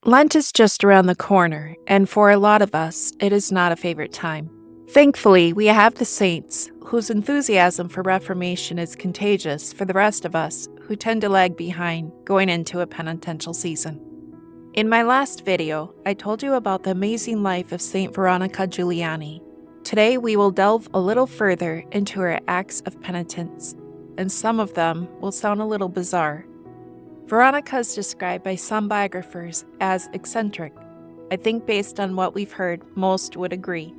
Lent is just around the corner, and for a lot of us, it is not a favorite time. Thankfully, we have the saints, whose enthusiasm for Reformation is contagious for the rest of us who tend to lag behind going into a penitential season. In my last video, I told you about the amazing life of St.Veronica Guiliani. Today, we will delve a little further into her acts of penitence, and some of them will sound a little bizarre. Veronica is described by some biographers as eccentric. I think based on what we've heard, most would agree.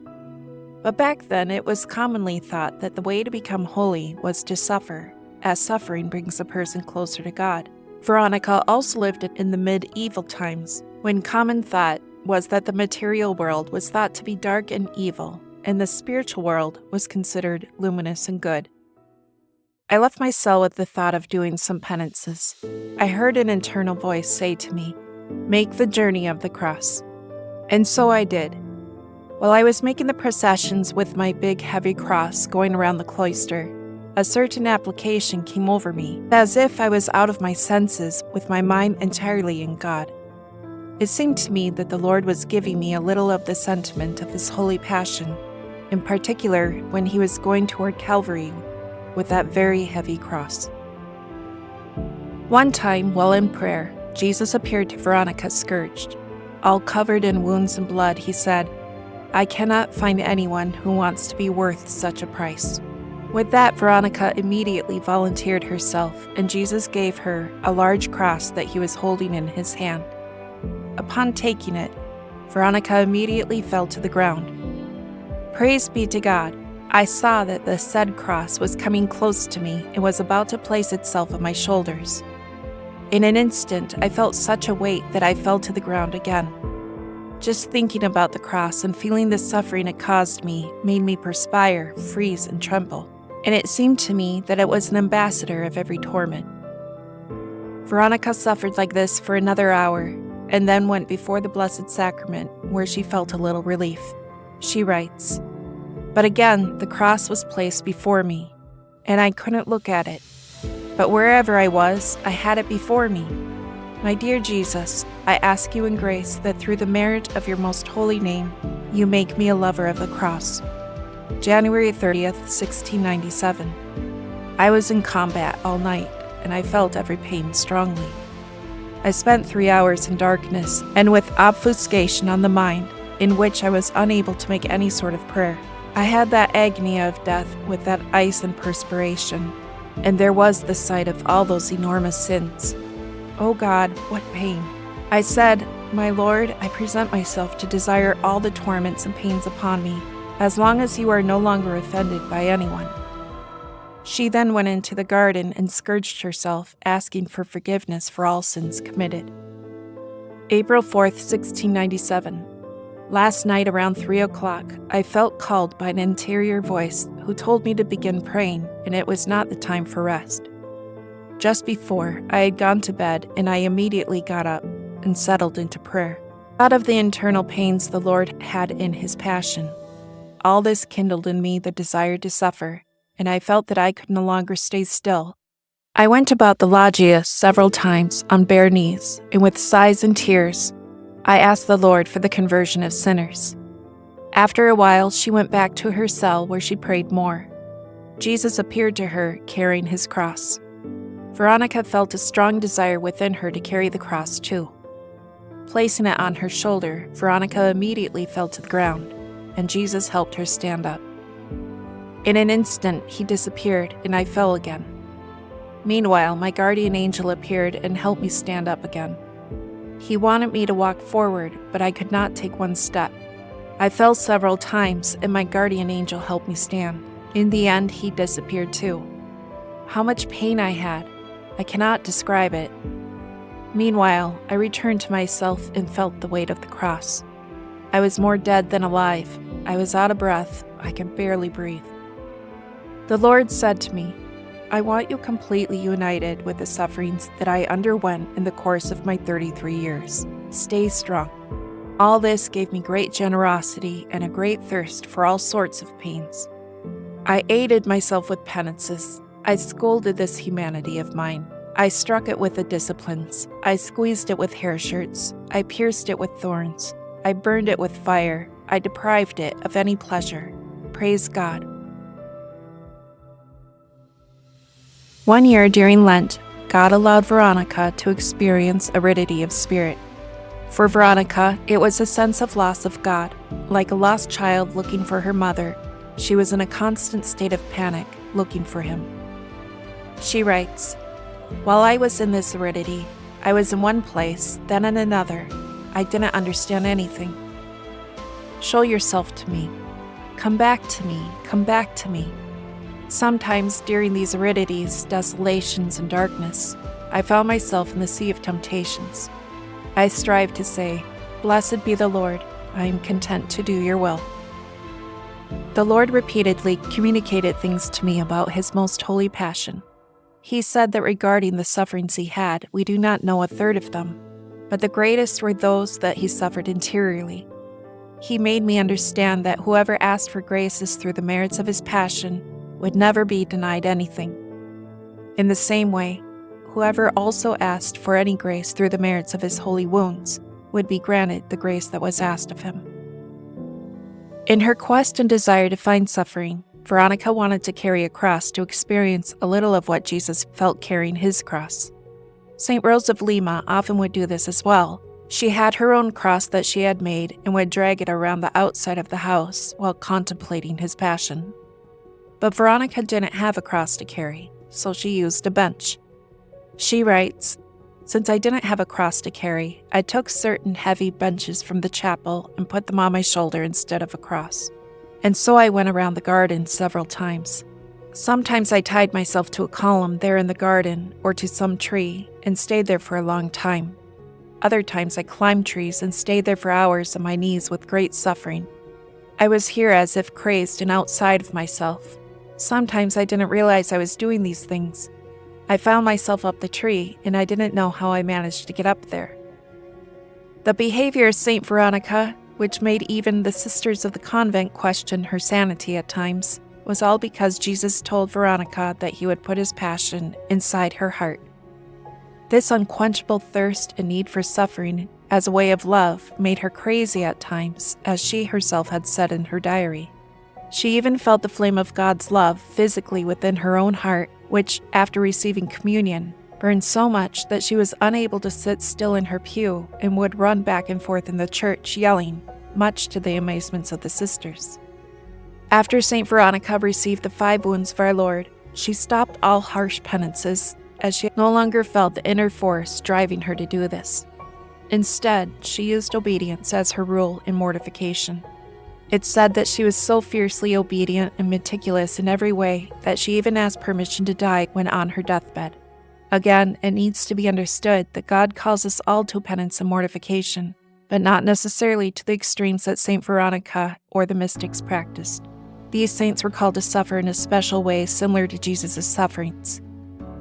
But back then, it was commonly thought that the way to become holy was to suffer, as suffering brings a person closer to God. Veronica also lived in the medieval times, when common thought was that the material world was thought to be dark and evil, and the spiritual world was considered luminous and good. I left my cell with the thought of doing some penances. I heard an internal voice say to me, "Make the journey of the cross." And so I did. While I was making the processions with my big heavy cross going around the cloister, a certain application came over me, as if I was out of my senses with my mind entirely in God. It seemed to me that the Lord was giving me a little of the sentiment of His holy passion, in particular when He was going toward Calvary with that very heavy cross. One time, while in prayer, Jesus appeared to Veronica scourged. All covered in wounds and blood, He said, "I cannot find anyone who wants to be worth such a price." With that, Veronica immediately volunteered herself, and Jesus gave her a large cross that He was holding in His hand. Upon taking it, Veronica immediately fell to the ground. Praise be to God! I saw that the said cross was coming close to me and was about to place itself on my shoulders. In an instant, I felt such a weight that I fell to the ground again. Just thinking about the cross and feeling the suffering it caused me made me perspire, freeze, and tremble, and it seemed to me that it was an ambassador of every torment. Veronica suffered like this for another hour, and then went before the Blessed Sacrament, where she felt a little relief. She writes, "But again, the cross was placed before me, and I couldn't look at it. But wherever I was, I had it before me. My dear Jesus, I ask you in grace that through the merit of your most holy name, you make me a lover of the cross." January 30th, 1697. I was in combat all night, and I felt every pain strongly. I spent 3 hours in darkness and with obfuscation on the mind, in which I was unable to make any sort of prayer. I had that agony of death with that ice and perspiration, and there was the sight of all those enormous sins. Oh God, what pain! I said, "My Lord, I present myself to desire all the torments and pains upon me, as long as you are no longer offended by anyone." She then went into the garden and scourged herself, asking for forgiveness for all sins committed. April 4th, 1697. Last night around 3 o'clock, I felt called by an interior voice who told me to begin praying, and it was not the time for rest. Just before, I had gone to bed, and I immediately got up and settled into prayer. Out of the internal pains the Lord had in His passion, all this kindled in me the desire to suffer, and I felt that I could no longer stay still. I went about the loggia several times on bare knees, and with sighs and tears, I asked the Lord for the conversion of sinners. After a while, she went back to her cell where she prayed more. Jesus appeared to her carrying His cross. Veronica felt a strong desire within her to carry the cross too. Placing it on her shoulder, Veronica immediately fell to the ground, and Jesus helped her stand up. In an instant, He disappeared, and I fell again. Meanwhile, my guardian angel appeared and helped me stand up again. He wanted me to walk forward, but I could not take one step. I fell several times, and my guardian angel helped me stand. In the end, he disappeared too. How much pain I had! I cannot describe it. Meanwhile, I returned to myself and felt the weight of the cross. I was more dead than alive. I was out of breath. I could barely breathe. The Lord said to me, "I want you completely united with the sufferings that I underwent in the course of my 33 years. Stay strong." All this gave me great generosity and a great thirst for all sorts of pains. I aided myself with penances. I scolded this humanity of mine. I struck it with the disciplines. I squeezed it with hair shirts. I pierced it with thorns. I burned it with fire. I deprived it of any pleasure. Praise God. One year during Lent, God allowed Veronica to experience aridity of spirit. For Veronica, it was a sense of loss of God. Like a lost child looking for her mother, she was in a constant state of panic, looking for him. She writes, "While I was in this aridity, I was in one place, then in another. I didn't understand anything. Show yourself to me. Come back to me, come back to me." Sometimes during these aridities, desolations, and darkness, I found myself in the sea of temptations. I strive to say, "Blessed be the Lord, I am content to do your will." The Lord repeatedly communicated things to me about his most holy passion. He said that regarding the sufferings he had, we do not know a third of them, but the greatest were those that he suffered interiorly. He made me understand that whoever asked for graces through the merits of his passion would never be denied anything. In the same way, whoever also asked for any grace through the merits of his holy wounds would be granted the grace that was asked of him. In her quest and desire to find suffering, Veronica wanted to carry a cross to experience a little of what Jesus felt carrying his cross. St. Rose of Lima often would do this as well. She had her own cross that she had made and would drag it around the outside of the house while contemplating his passion. But Veronica didn't have a cross to carry, so she used a bench. She writes, "Since I didn't have a cross to carry, I took certain heavy benches from the chapel and put them on my shoulder instead of a cross. And so I went around the garden several times. Sometimes I tied myself to a column there in the garden or to some tree and stayed there for a long time. Other times I climbed trees and stayed there for hours on my knees with great suffering. I was here as if crazed and outside of myself. Sometimes I didn't realize I was doing these things. I found myself up the tree, and I didn't know how I managed to get up there." The behavior of St. Veronica, which made even the sisters of the convent question her sanity at times, was all because Jesus told Veronica that he would put his passion inside her heart. This unquenchable thirst and need for suffering as a way of love made her crazy at times, as she herself had said in her diary. She even felt the flame of God's love physically within her own heart, which, after receiving communion, burned so much that she was unable to sit still in her pew and would run back and forth in the church yelling, much to the amazements of the sisters. After St. Veronica received the 5 wounds of our Lord, she stopped all harsh penances, as she no longer felt the inner force driving her to do this. Instead, she used obedience as her rule in mortification. It's said that she was so fiercely obedient and meticulous in every way that she even asked permission to die when on her deathbed. Again, it needs to be understood that God calls us all to penance and mortification, but not necessarily to the extremes that St. Veronica or the mystics practiced. These saints were called to suffer in a special way similar to Jesus' sufferings.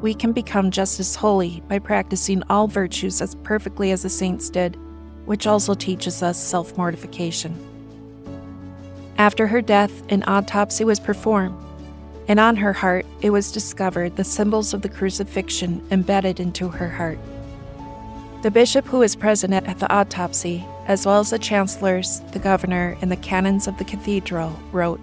We can become just as holy by practicing all virtues as perfectly as the saints did, which also teaches us self-mortification. After her death, an autopsy was performed, and on her heart it was discovered the symbols of the crucifixion embedded into her heart. The bishop who was present at the autopsy, as well as the chancellors, the governor, and the canons of the cathedral, wrote,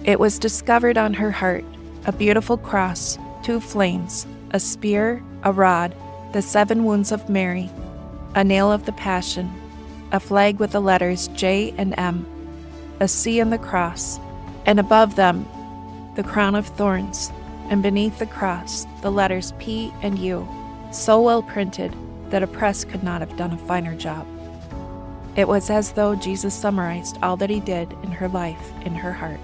"It was discovered on her heart a beautiful cross, 2 flames, a spear, a rod, the 7 wounds of Mary, a nail of the Passion, a flag with the letters J and M, a C and the cross, and above them the crown of thorns, and beneath the cross the letters P and U, so well printed that a press could not have done a finer job." It was as though Jesus summarized all that he did in her life in her heart.